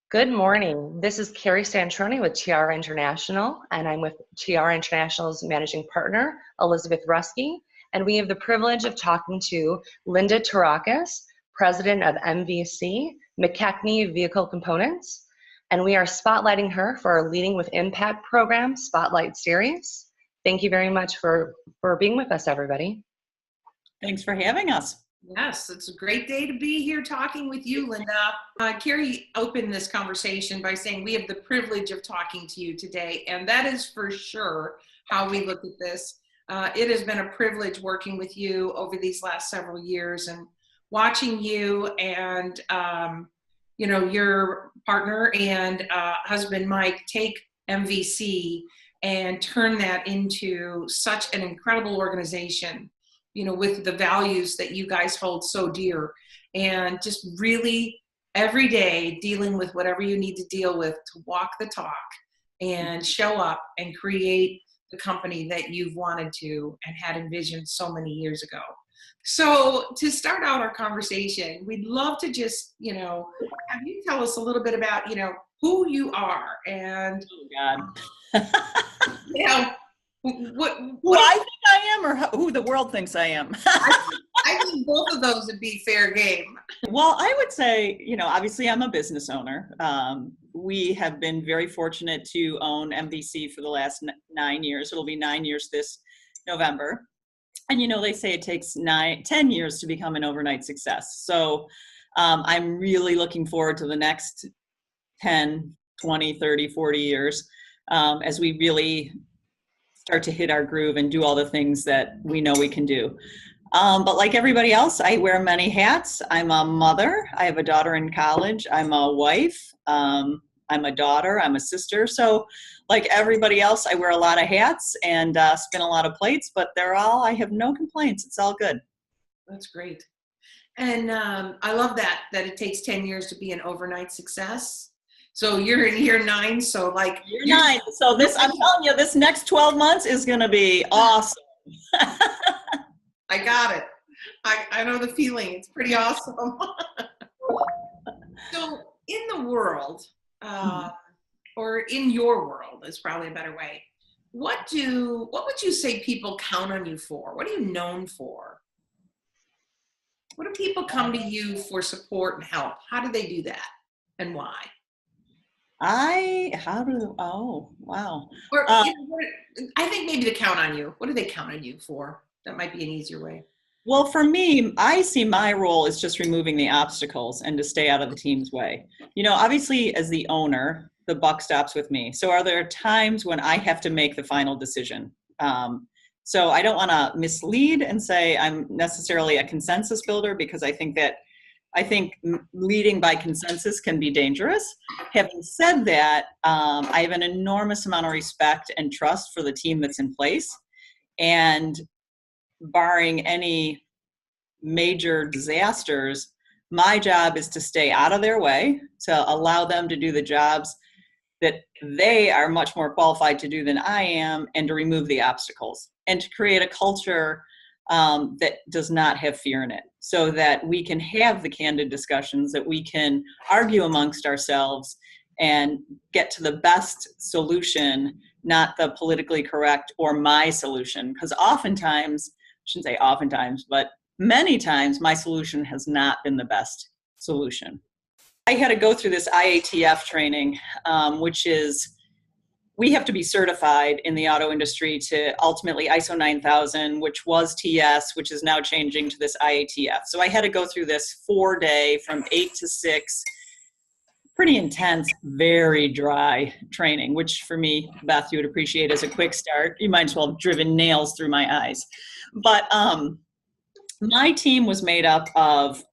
Good morning. This is Carrie Santroni with Tiara International, and I'm with Tiara International's managing partner, Elizabeth Ruske, and we have the privilege of talking to Linda Torakis, president of MVC, McKechnie Vehicle Components, and we are spotlighting her for our Leading with Impact program, Spotlight Series. Thank you very much for being with us, everybody. Thanks for having us. Yes, it's a great day to be here talking with you, Linda. Carrie opened this conversation by saying we have the privilege of talking to you today, and that is for sure how we look at this. It has been a privilege working with you over these last several years and watching you and your partner and husband Mike take MVC and turn that into such an incredible organization, with the values that you guys hold so dear, and just really every day dealing with whatever you need to deal with to walk the talk and show up and create the company that you've wanted to and had envisioned so many years ago. So to start out our conversation, we'd love to just, have you tell us a little bit about, who you are and, who I think I am, or who the world thinks I am. I think both of those would be fair game. Well, I would say, obviously I'm a business owner. We have been very fortunate to own MVC for the last 9 years. It'll be 9 years this November. And, they say it takes 10 years to become an overnight success. So I'm really looking forward to the next 10, 20, 30, 40 years as we really start to hit our groove and do all the things that we know we can do. But like everybody else, I wear many hats. I'm a mother. I have a daughter in college. I'm a wife. I'm a daughter. I'm a sister. So like everybody else, I wear a lot of hats and spin a lot of plates, but I have no complaints. It's all good. That's great. And I love that it takes 10 years to be an overnight success. So you're in year 9, so like year 9. So I'm telling you, this next 12 months is going to be awesome. I got it. I know the feeling. It's pretty awesome. So in the world, or in your world is probably a better way. What would you say people count on you for? What are you known for? What do people come to you for support and help? How do they do that and why? Oh, wow. Or, I think maybe to count on you. What do they count on you for? That might be an easier way. Well, for me, I see my role as just removing the obstacles and to stay out of the team's way. Obviously as the owner, the buck stops with me. So are there times when I have to make the final decision? So I don't want to mislead and say I'm necessarily a consensus builder, because I think leading by consensus can be dangerous. Having said that, I have an enormous amount of respect and trust for the team that's in place. And barring any major disasters, my job is to stay out of their way, to allow them to do the jobs that they are much more qualified to do than I am, and to remove the obstacles and to create a culture that does not have fear in it, so that we can have the candid discussions, that we can argue amongst ourselves and get to the best solution, not the politically correct or my solution. Because oftentimes, I shouldn't say oftentimes, but many times my solution has not been the best solution. I had to go through this IATF training, which is, we have to be certified in the auto industry to ultimately ISO 9000, which was TS, which is now changing to this IATF. So I had to go through this 4-day from 8 to 6, pretty intense, very dry training, which for me, Beth, you would appreciate as a quick start. You might as well have driven nails through my eyes. But my team was made up of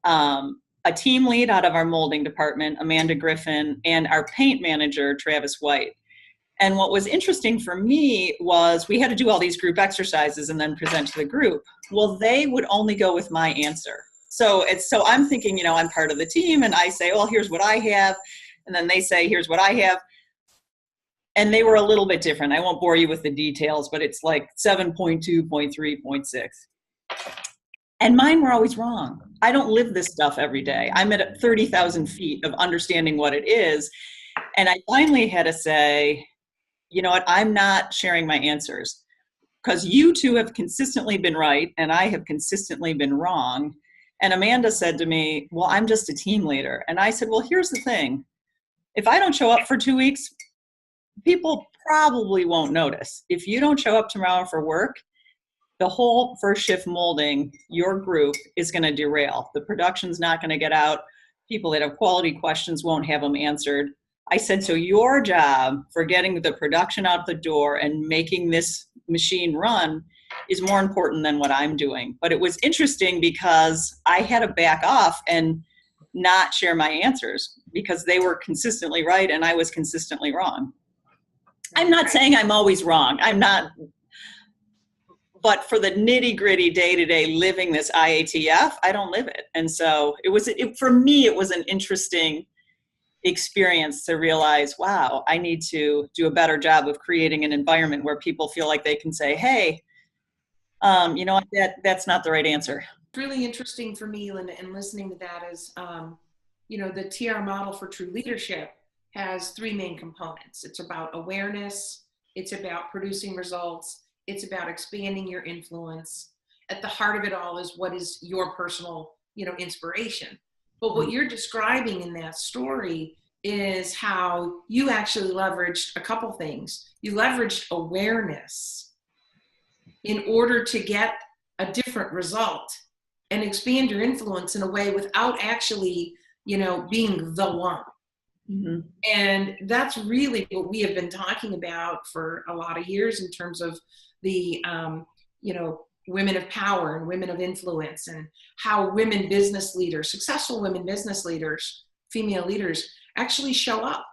a team lead out of our molding department, Amanda Griffin, and our paint manager, Travis White. And what was interesting for me was we had to do all these group exercises and then present to the group. Well, they would only go with my answer. So I'm thinking, I'm part of the team, and I say, well, here's what I have. And then they say, here's what I have. And they were a little bit different. I won't bore you with the details, but it's like 7.2, 0.3, 0.6. And mine were always wrong. I don't live this stuff every day. I'm at 30,000 feet of understanding what it is. And I finally had to say, you know what, I'm not sharing my answers because you two have consistently been right and I have consistently been wrong. And Amanda said to me, well, I'm just a team leader. And I said, well, here's the thing. If I don't show up for 2 weeks, people probably won't notice. If you don't show up tomorrow for work, the whole first shift molding, your group is going to derail. The production's not going to get out. People that have quality questions won't have them answered. I said, so your job for getting the production out the door and making this machine run is more important than what I'm doing. But it was interesting because I had to back off and not share my answers because they were consistently right and I was consistently wrong. I'm not saying I'm always wrong. I'm not. But for the nitty gritty day-to-day living this IATF, I don't live it. And so for me, it was an interesting experience to realize, wow, I need to do a better job of creating an environment where people feel like they can say, hey, you know, that's not the right answer. It's really interesting for me, Linda, and listening to that is, you know, the Tiara model for true leadership has three main components. It's about awareness. It's about producing results. It's about expanding your influence. At the heart of it all is what is your personal, you know, inspiration. But what you're describing in that story is how you actually leveraged a couple things. You leveraged awareness in order to get a different result and expand your influence in a way without actually, you know, being the one. Mm-hmm. And that's really what we have been talking about for a lot of years in terms of the, you know, women of power and women of influence and how women business leaders, successful women business leaders, female leaders actually show up.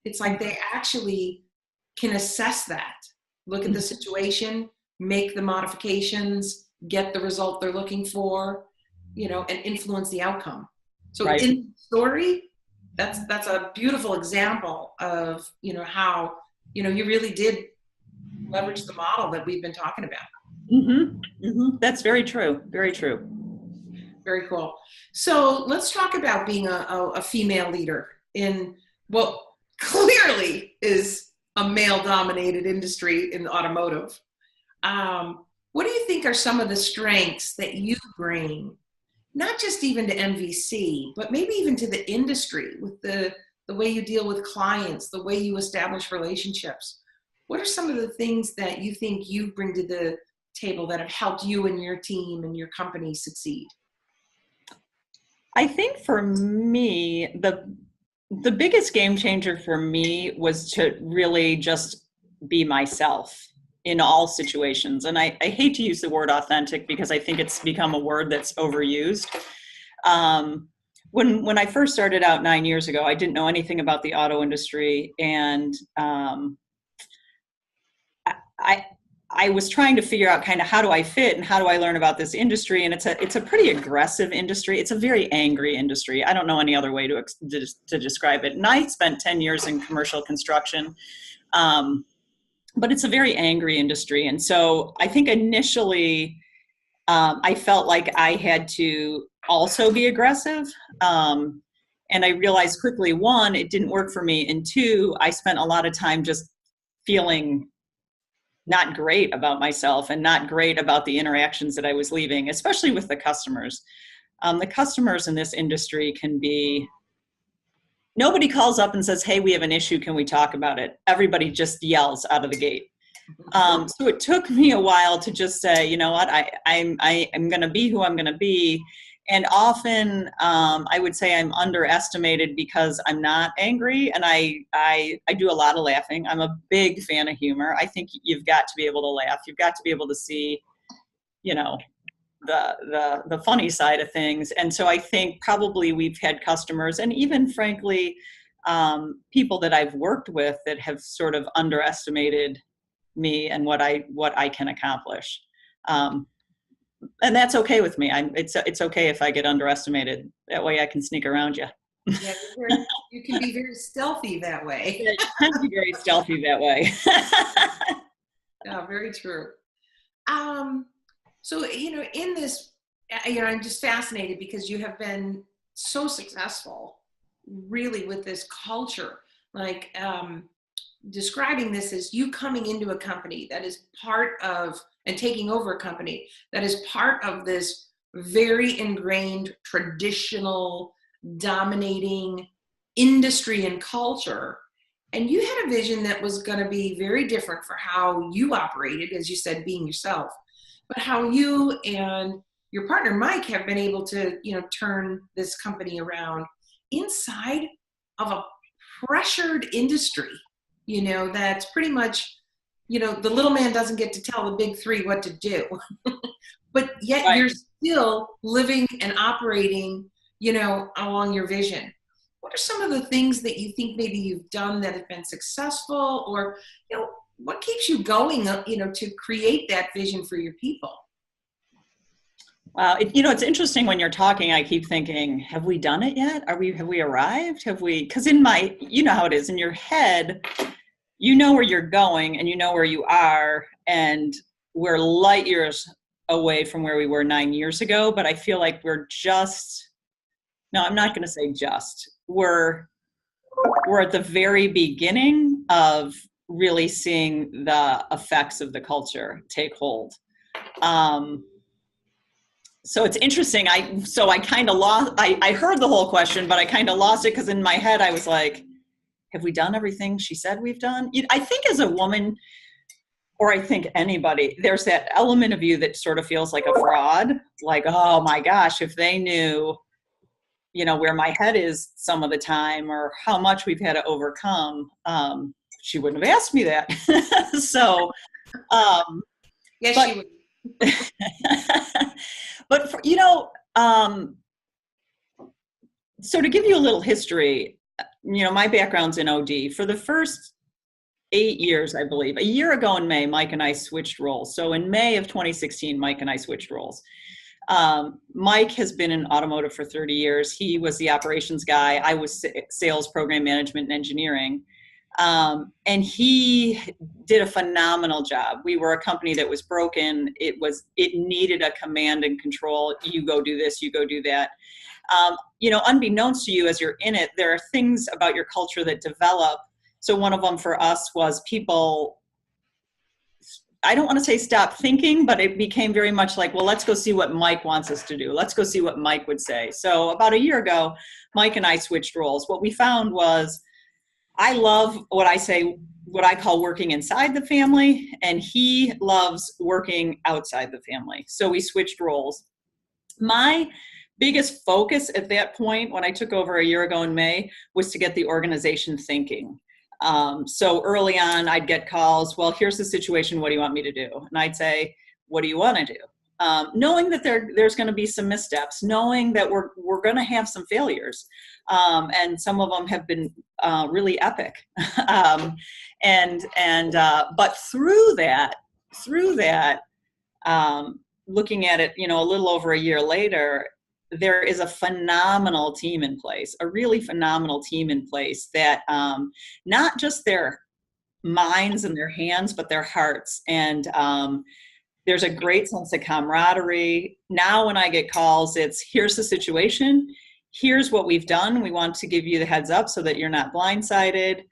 It's like they actually can assess that, look at the situation, make the modifications, get the result they're looking for, you know, and influence the outcome. So right. In the story, that's a beautiful example of, you know, how, you know, you really did leverage the model that we've been talking about. Mm-hmm. Mm-hmm. That's very true. Very true. Very cool. So let's talk about being a female leader in what clearly is a male-dominated industry in automotive. What do you think are some of the strengths that you bring, not just even to MVC, but maybe even to the industry with the way you deal with clients, the way you establish relationships? What are some of the things that you think you bring to the table that have helped you and your team and your company succeed? I think for me, the biggest game changer for me was to really just be myself in all situations. And I hate to use the word authentic because I think it's become a word that's overused. When I first started out 9 years ago, I didn't know anything about the auto industry, and I was trying to figure out kind of how do I fit and how do I learn about this industry. And it's a pretty aggressive industry. It's a very angry industry. I don't know any other way to describe it. And I spent 10 years in commercial construction, but it's a very angry industry. And so I think initially I felt like I had to also be aggressive. And I realized quickly, one, it didn't work for me. And two, I spent a lot of time just feeling not great about myself and not great about the interactions that I was leaving, especially with the customers. The customers in this industry can be, nobody calls up and says, hey, we have an issue, can we talk about it? Everybody just yells out of the gate. So it took me a while to just say, you know what, I'm going to be who I'm going to be. And often I would say I'm underestimated because I'm not angry, and I do a lot of laughing. I'm a big fan of humor. I think you've got to be able to laugh. You've got to be able to see, you know, the funny side of things. And so I think probably we've had customers and even frankly people that I've worked with that have sort of underestimated me and what I can accomplish. And that's okay with me. It's okay if I get underestimated. That way I can sneak around you. Yeah, you can be very stealthy that way. I can be very stealthy that way. Yeah, very true. So, you know, in this I'm just fascinated because you have been so successful really with this culture. Like, describing this as you coming into a company that is part of, and taking over a company that is part of this very ingrained, traditional, dominating industry and culture. And you had a vision that was going to be very different for how you operated, as you said, being yourself, but how you and your partner, Mike, have been able to, turn this company around inside of a pressured industry, that's pretty much, the little man doesn't get to tell the big three what to do, but yet Right. you're still living and operating, along your vision. What are some of the things that you think maybe you've done that have been successful, or, what keeps you going, to create that vision for your people? Wow. It's interesting when you're talking, I keep thinking, have we done it yet? Have we arrived? Because you know how it is in your head, you know where you're going and you know where you are, and we're light years away from where we were 9 years ago. But I feel like I'm not going to say just, we're at the very beginning of really seeing the effects of the culture take hold. So it's interesting. I kind of lost, I heard the whole question, but I kind of lost it because in my head I was like, have we done everything she said we've done? I think as a woman, or I think anybody, there's that element of you that sort of feels like a fraud. Like, oh my gosh, if they knew, where my head is some of the time or how much we've had to overcome, she wouldn't have asked me that. So, Yes, but, she would. but so to give you a little history, my background's in OD. For the first 8 years, I believe, a year ago in May, Mike and I switched roles. So in May of 2016, Mike and I switched roles. Mike has been in automotive for 30 years. He was the operations guy. I was sales, program management, and engineering. And he did a phenomenal job. We were a company that was broken. It needed a command and control. You go do this, you go do that. Unbeknownst to you as you're in it, there are things about your culture that develop. So one of them for us was people, I don't want to say stop thinking, but it became very much like, well, let's go see what Mike wants us to do. Let's go see what Mike would say. So about a year ago, Mike and I switched roles. What we found was, I love what I call working inside the family, and he loves working outside the family. So we switched roles. My biggest focus at that point, when I took over a year ago in May, was to get the organization thinking. So early on, I'd get calls, well, here's the situation, what do you want me to do? And I'd say, what do you want to do? Knowing that there's going to be some missteps, knowing that we're going to have some failures. And some of them have been really epic. But through that, looking at it, a little over a year later, there is a phenomenal team in place, a really phenomenal team in place that not just their minds and their hands, but their hearts. And there's a great sense of camaraderie. Now when I get calls, it's here's the situation. Here's what we've done. We want to give you the heads up so that you're not blindsided.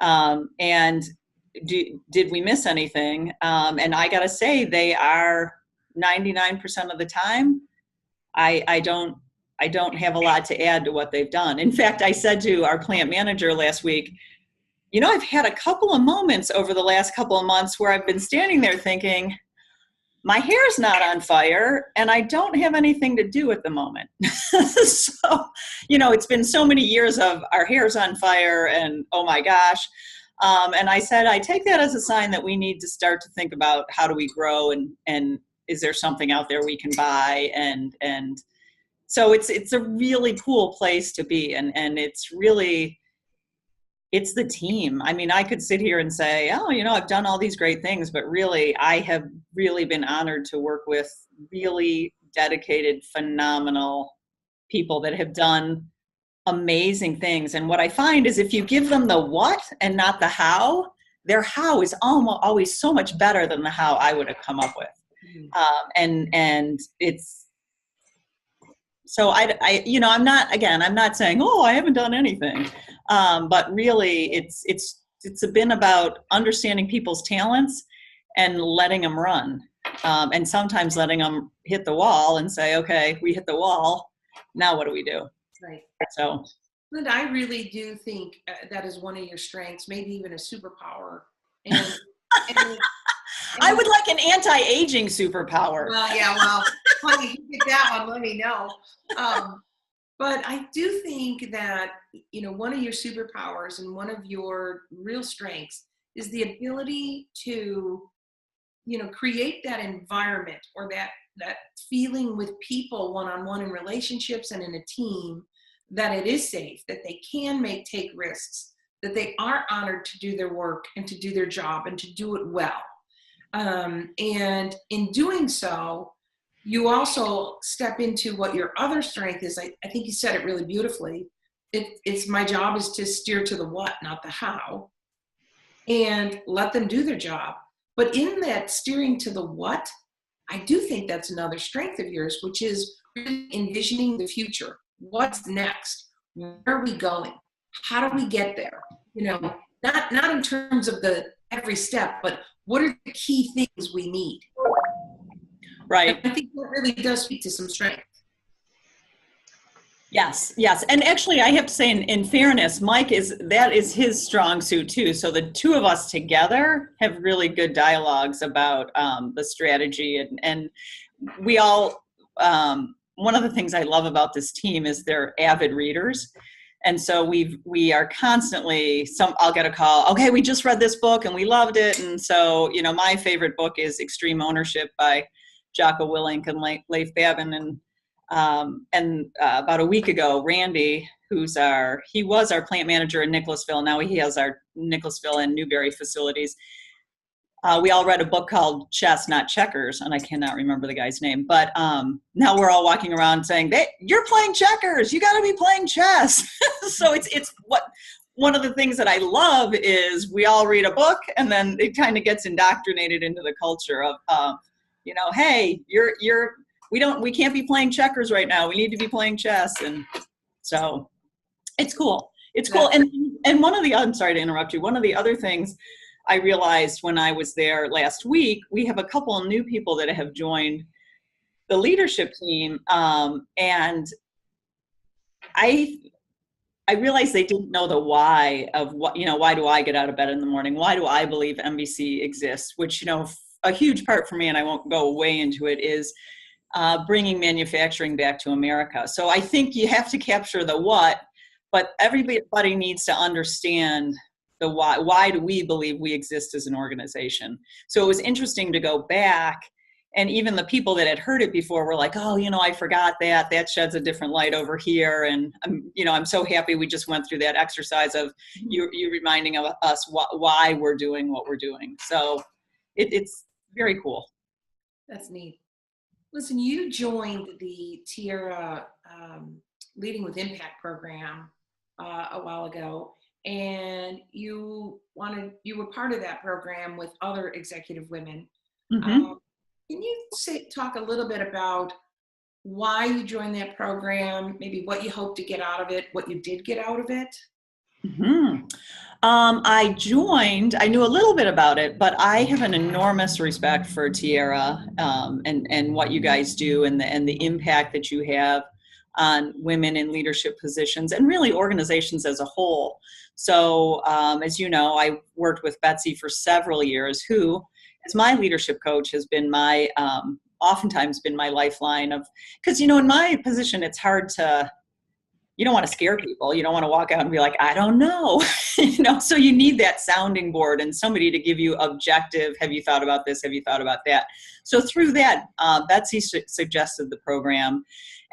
And did we miss anything? And I got to say, they are 99% of the time. I don't have a lot to add to what they've done. In fact, I said to our plant manager last week, I've had a couple of moments over the last couple of months where I've been standing there thinking, my hair's not on fire and I don't have anything to do at the moment. So, it's been so many years of our hair's on fire and oh my gosh. And I said, I take that as a sign that we need to start to think about how do we grow and is there something out there we can buy? And so it's a really cool place to be. And it's the team. I mean, I could sit here and say, oh, I've done all these great things, but really, I have really been honored to work with really dedicated, phenomenal people that have done amazing things. And what I find is if you give them the what and not the how, their how is always so much better than the how I would have come up with. And So I'm not saying, oh, I haven't done anything. But really it's been about understanding people's talents and letting them run. And sometimes letting them hit the wall and say, okay, we hit the wall. Now what do we do? Right. So, Linda, I really do think that is one of your strengths, maybe even a superpower. And, and I would like an anti-aging superpower. Well, honey, if you get that one, let me know. But I do think that, one of your superpowers and one of your real strengths is the ability to, create that environment or that feeling with people one-on-one in relationships and in a team, that it is safe, that they can take risks, that they are honored to do their work and to do their job and to do it well. And in doing so, you also step into what your other strength is. I think you said it really beautifully. It's my job is to steer to the what, not the how, and let them do their job. But in that steering to the what, I do think that's another strength of yours, which is really envisioning the future. What's next? Where are we going? How do we get there? Not in terms of the every step, but what are the key things we need? Right. I think that really does speak to some strength. Yes. And actually, I have to say, in fairness, Mike that is his strong suit too. So the two of us together have really good dialogues about the strategy, and we all. One of the things I love about this team is they're avid readers. And so we are constantly, I'll get a call, okay, we just read this book and we loved it. And so, my favorite book is Extreme Ownership by Jocko Willink and Leif Babin. And about a week ago, Randy, he was our plant manager in Nicholasville. Now he has our Nicholasville and Newberry facilities. We all read a book called Chess, Not Checkers, and I cannot remember the guy's name. But now we're all walking around saying, "You're playing checkers. You got to be playing chess." So it's one of the things that I love is we all read a book, and then it kind of gets indoctrinated into the culture of, hey, we can't be playing checkers right now. We need to be playing chess, and so it's cool. It's cool. And I'm sorry to interrupt you. One of the other things I realized when I was there last week, we have a couple of new people that have joined the leadership team. And I realized they didn't know the why of why do I get out of bed in the morning? Why do I believe MBC exists? Which, a huge part for me, and I won't go way into it, is bringing manufacturing back to America. So I think you have to capture the what, but everybody needs to understand the why. Why do we believe we exist as an organization? So it was interesting to go back, and even the people that had heard it before were like, oh, I forgot that sheds a different light over here. And I'm so happy we just went through that exercise of you reminding of us why we're doing what we're doing. So it's very cool. That's neat. Listen, you joined the Tiara Leading with Impact program a while ago. And you were part of that program with other executive women. Mm-hmm. Can you talk a little bit about why you joined that program, maybe what you hope to get out of it, what you did get out of it? Mm-hmm. I knew a little bit about it, but I have an enormous respect for Tiara and what you guys do and the impact that you have on women in leadership positions and really organizations as a whole. So as you know, I worked with Betsy for several years, who, as my leadership coach, has been oftentimes been my lifeline because, in my position, it's hard you don't want to scare people. You don't want to walk out and be like, I don't know, so you need that sounding board and somebody to give you objective, have you thought about this? Have you thought about that? So through that, Betsy suggested the program,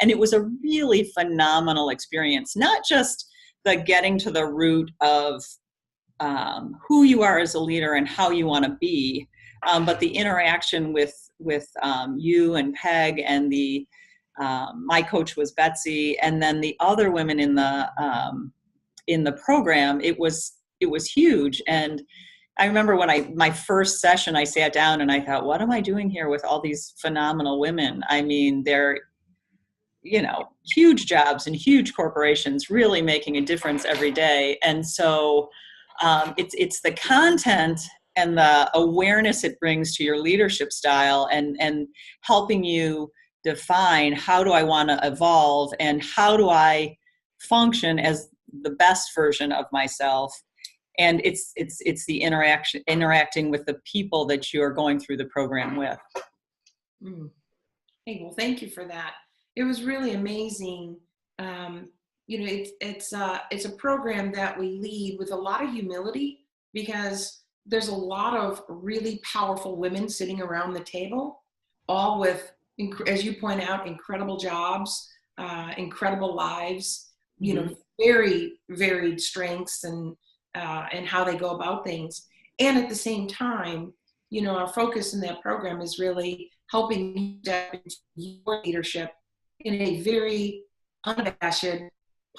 and it was a really phenomenal experience, not just the getting to the root of who you are as a leader and how you want to be, but the interaction with you and Peg and my coach was Betsy, and then the other women in the program. It was huge. And I remember when my first session, I sat down and I thought, what am I doing here with all these phenomenal women? I mean, huge jobs and huge corporations, really making a difference every day. And so it's the content and the awareness it brings to your leadership style, and helping you define, how do I want to evolve and how do I function as the best version of myself. And it's the interacting with the people that you're going through the program with. Hey, well, thank you for that. It was really amazing. It's a program that we lead with a lot of humility, because there's a lot of really powerful women sitting around the table, all with, as you point out, incredible jobs, incredible lives, very varied strengths and how they go about things. And at the same time, our focus in that program is really helping you step into your leadership in a very unabashed,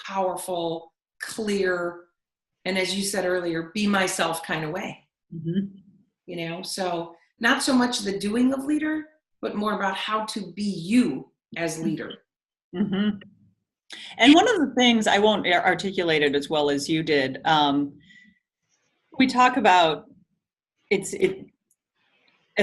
powerful, clear, and as you said earlier, be myself kind of way. So not so much the doing of leader, but more about how to be you as leader. And one of the things, I won't articulate it as well as you did, we talk about as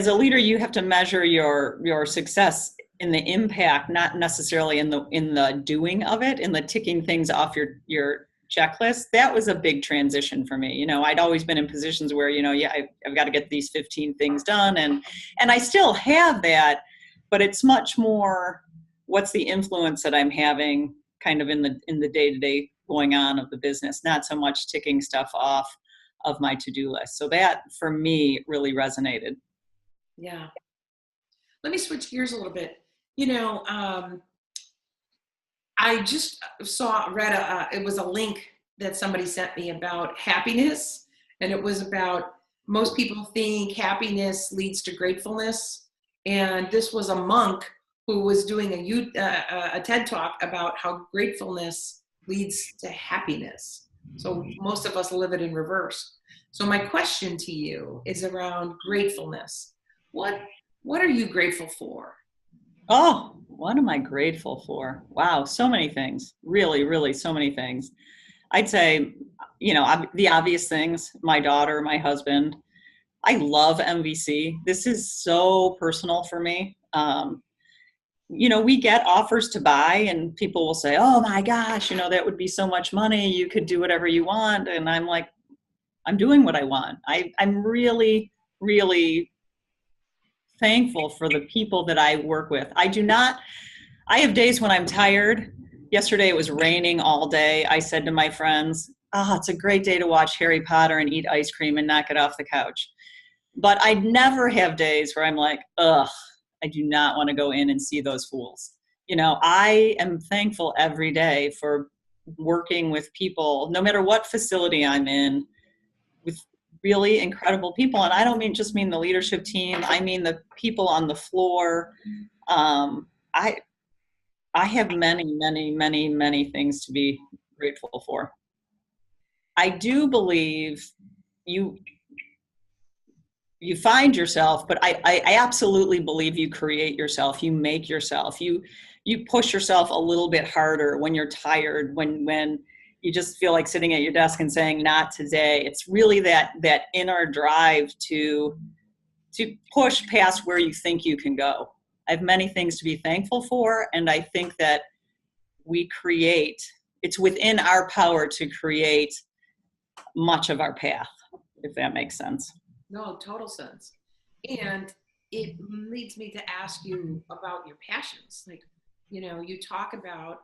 a leader, you have to measure your success in the impact, not necessarily in the doing of it, in the ticking things off your checklist. That was a big transition for me. I'd always been in positions where, I've got to get these 15 things done, and I still have that, but it's much more, what's the influence that I'm having kind of in the day-to-day going on of the business, not so much ticking stuff off of my to-do list. So that for me really resonated. Yeah. Let me switch gears a little bit. I just read it was a link that somebody sent me about happiness, and it was about, most people think happiness leads to gratefulness, and this was a monk who was doing a TED talk about how gratefulness leads to happiness. So most of us live it in reverse. So my question to you is around gratefulness. What are you grateful for? Oh, what am I grateful for? Wow, so many things. Really, really so many things. I'd say, the obvious things, my daughter, my husband. I love MVC. This is so personal for me. We get offers to buy, and people will say, oh my gosh, that would be so much money. You could do whatever you want. And I'm like, I'm doing what I want. I'm really, really thankful for the people that I work with. I have days when I'm tired. Yesterday it was raining all day. I said to my friends, it's a great day to watch Harry Potter and eat ice cream and not get off the couch. But I never have days where I'm like, I do not want to go in and see those fools. I am thankful every day for working with people, no matter what facility I'm in, with really incredible people. And I don't just mean the leadership team. I mean the people on the floor. I have many, many, many, many things to be grateful for. I do believe you find yourself, but I absolutely believe you create yourself. You make yourself. You push yourself a little bit harder when you're tired, when you just feel like sitting at your desk and saying, not today. It's really that inner drive to push past where you think you can go. I have many things to be thankful for, and I think that it's within our power to create much of our path, if that makes sense. No, total sense. And it leads me to ask you about your passions. Like, you talk about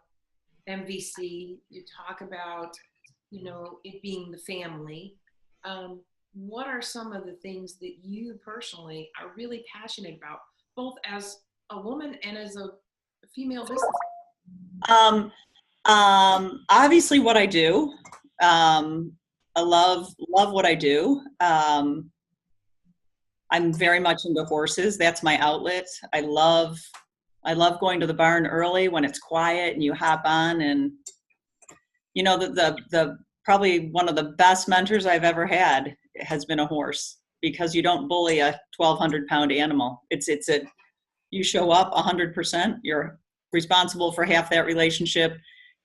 MVC, you talk about, it being the family. What are some of the things that you personally are really passionate about, both as a woman and as a female business? Obviously what I do. I love what I do. I'm very much into horses. That's my outlet. I love going to the barn early when it's quiet and you hop on, and the probably one of the best mentors I've ever had has been a horse, because you don't bully a 1,200-pound animal. You show up 100%, you're responsible for half that relationship,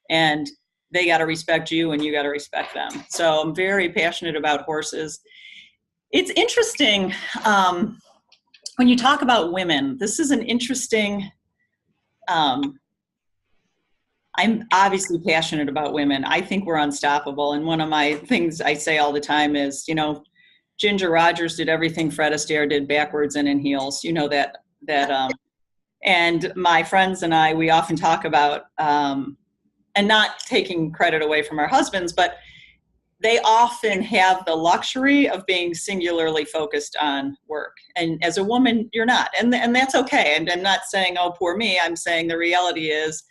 and they got to respect you and you got to respect them. So I'm very passionate about horses. It's interesting when you talk about women. This is an interesting, I'm obviously passionate about women. I think we're unstoppable. And one of my things I say all the time is, Ginger Rogers did everything Fred Astaire did backwards and in heels. You know that and my friends and I, we often talk about, and not taking credit away from our husbands, but they often have the luxury of being singularly focused on work. And as a woman, you're not. And that's okay. And I'm not saying, oh, poor me. I'm saying the reality is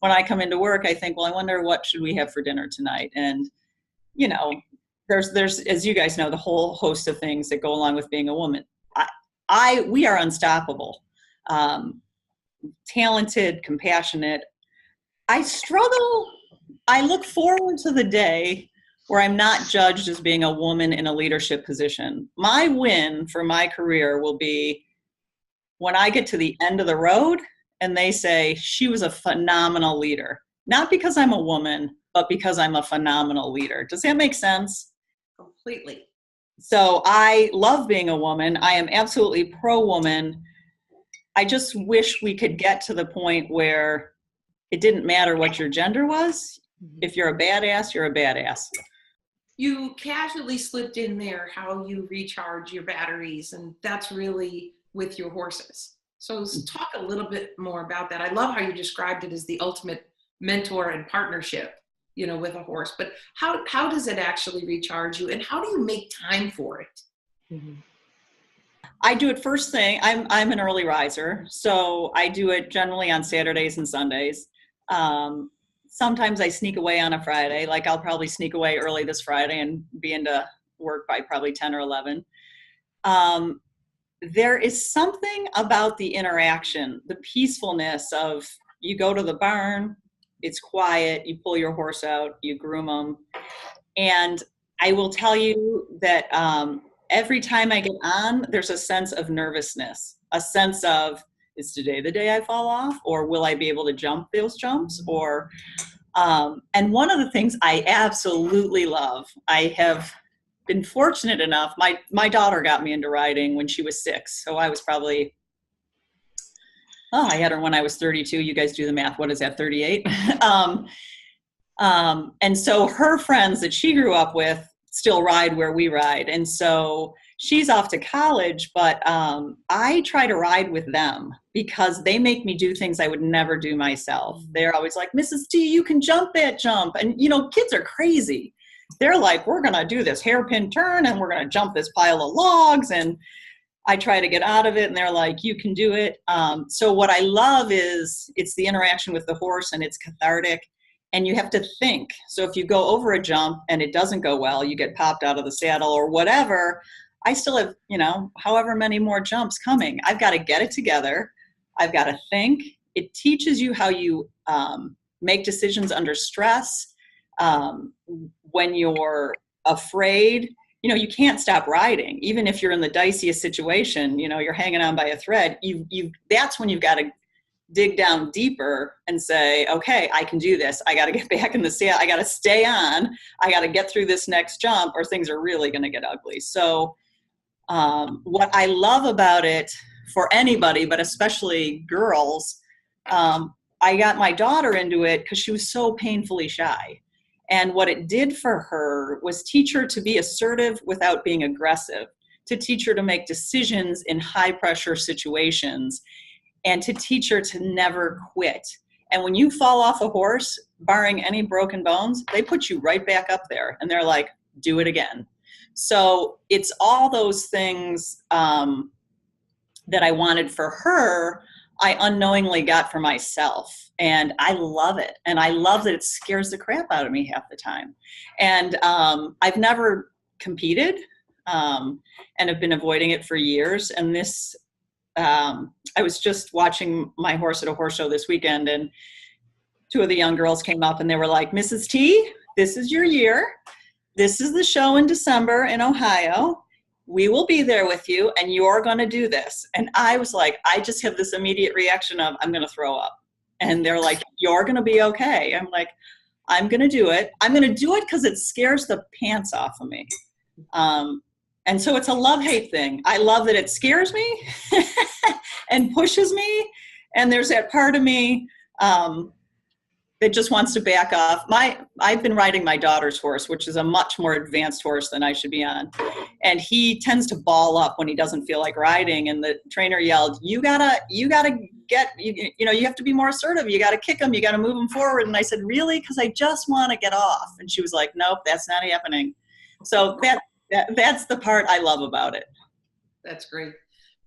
when I come into work, I think, well, I wonder what should we have for dinner tonight? And, there's, as you guys know, the whole host of things that go along with being a woman. We are unstoppable, talented, compassionate. I struggle. I look forward to the day where I'm not judged as being a woman in a leadership position. My win for my career will be when I get to the end of the road and they say, she was a phenomenal leader. Not because I'm a woman, but because I'm a phenomenal leader. Does that make sense? Completely. So I love being a woman. I am absolutely pro-woman. I just wish we could get to the point where it didn't matter what your gender was. If you're a badass, you're a badass. You casually slipped in there how you recharge your batteries, and that's really with your horses. So let's talk a little bit more about that. I love how you described it as the ultimate mentor and partnership, with a horse. But how does it actually recharge you, and how do you make time for it? Mm-hmm. I do it first thing. I'm an early riser, so I do it generally on Saturdays and Sundays. Sometimes I sneak away on a Friday, like I'll probably sneak away early this Friday and be into work by probably 10 or 11. There is something about the interaction, the peacefulness of you go to the barn, it's quiet, you pull your horse out, you groom them. And I will tell you that every time I get on, there's a sense of nervousness, a sense of, is today the day I fall off? Or will I be able to jump those jumps? Or, and one of the things I absolutely love, I have been fortunate enough, my daughter got me into riding when she was 6. So I was probably, I had her when I was 32. You guys do the math. What is that, 38? And so her friends that she grew up with still ride where we ride. And so she's off to college, but I try to ride with them because they make me do things I would never do myself. They're always like, Mrs. T, you can jump that jump. And, kids are crazy. They're like, we're going to do this hairpin turn and we're going to jump this pile of logs. And I try to get out of it and they're like, you can do it. So what I love is it's the interaction with the horse and it's cathartic. And you have to think. So if you go over a jump and it doesn't go well, you get popped out of the saddle or whatever, I still have, however many more jumps coming. I've got to get it together. I've got to think. It teaches you how you make decisions under stress. When you're afraid, you can't stop riding. Even if you're in the diciest situation, you're hanging on by a thread, that's when you've got to dig down deeper and say, okay, I can do this. I got to get back in the saddle. I got to stay on. I got to get through this next jump or things are really going to get ugly. So what I love about it for anybody, but especially girls, I got my daughter into it because she was so painfully shy. And what it did for her was teach her to be assertive without being aggressive, to teach her to make decisions in high pressure situations, and to teach her to never quit. And when you fall off a horse, barring any broken bones, they put you right back up there and they're like, do it again. So it's all those things that I wanted for her, I unknowingly got for myself. And I love it. And I love that it scares the crap out of me half the time. And I've never competed and have been avoiding it for years. And this, I was just watching my horse at a horse show this weekend, and 2 of the young girls came up and they were like, Mrs. T, this is your year. This is the show in December in Ohio. We will be there with you and you're going to do this. And I was like, I just have this immediate reaction of, I'm going to throw up. And they're like, you're going to be okay. I'm like, I'm going to do it. I'm going to do it because it scares the pants off of me. And so it's a love-hate thing. I love that it scares me and pushes me. And there's that part of me that just wants to back off. I've been riding my daughter's horse, which is a much more advanced horse than I should be on. And he tends to ball up when he doesn't feel like riding. And the trainer yelled, you gotta get, you have to be more assertive. You gotta kick him. You gotta move him forward. And I said, really? Because I just want to get off. And she was like, nope, that's not happening. So that's the part I love about it. That's great.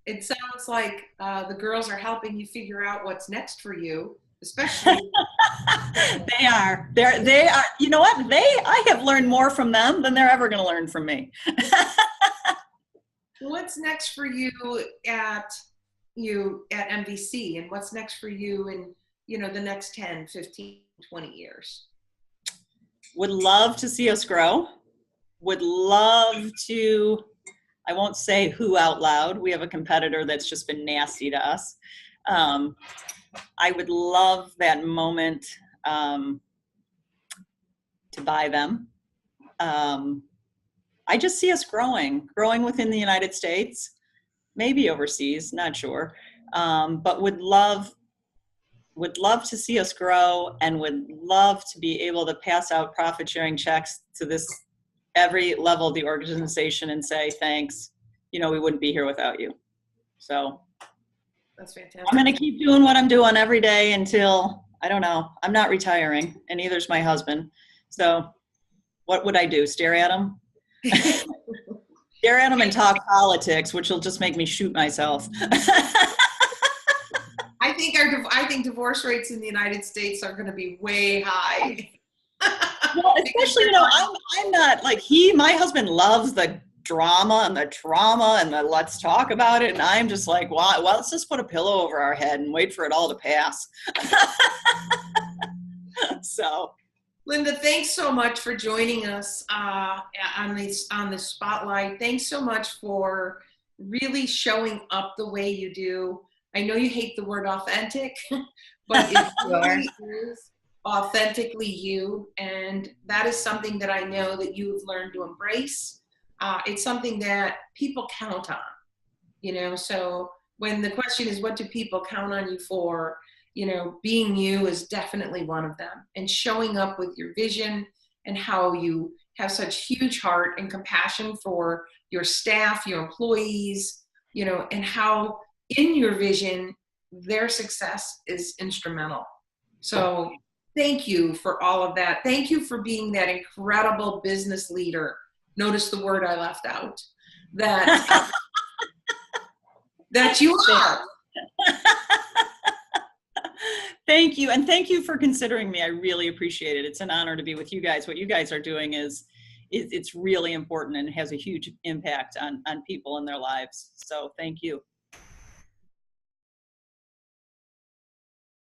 It sounds like the girls are helping you figure out what's next for you, especially. They are. They are. You know what? I have learned more from them than they're ever going to learn from me. What's next for you at MVC, and what's next for you in the next 10, 15, 20 years? Would love to see us grow. Would love to, I won't say who out loud. We have a competitor that's just been nasty to us. I would love that moment to buy them. I just see us growing within the United States, maybe overseas, not sure. But would love to see us grow, and would love to be able to pass out profit sharing checks to every level of the organization and say, thanks, we wouldn't be here without you. So that's fantastic. I'm going to keep doing what I'm doing every day until, I don't know, I'm not retiring, and neither's my husband. So what would I do? Stare at him? Stare at him and talk politics, which will just make me shoot myself. I think divorce rates in the United States are going to be way high. Well, especially, I'm not like my husband loves the drama and the trauma and the let's talk about it. And I'm just like, well, let's just put a pillow over our head and wait for it all to pass. So, Linda, thanks so much for joining us on the spotlight. Thanks so much for really showing up the way you do. I know you hate the word authentic, but it really is authentically you, and that is something that I know that you've learned to embrace. It's something that people count on, so when the question is, what do people count on you for? Being you is definitely one of them, and showing up with your vision and how you have such huge heart and compassion for your staff, your employees, and how in your vision, their success is instrumental. So thank you for all of that. Thank you for being that incredible business leader. Notice the word I left out. That you are. Thank you. And thank you for considering me. I really appreciate it. It's an honor to be with you guys. What you guys are doing it's really important and has a huge impact on people in their lives. So thank you.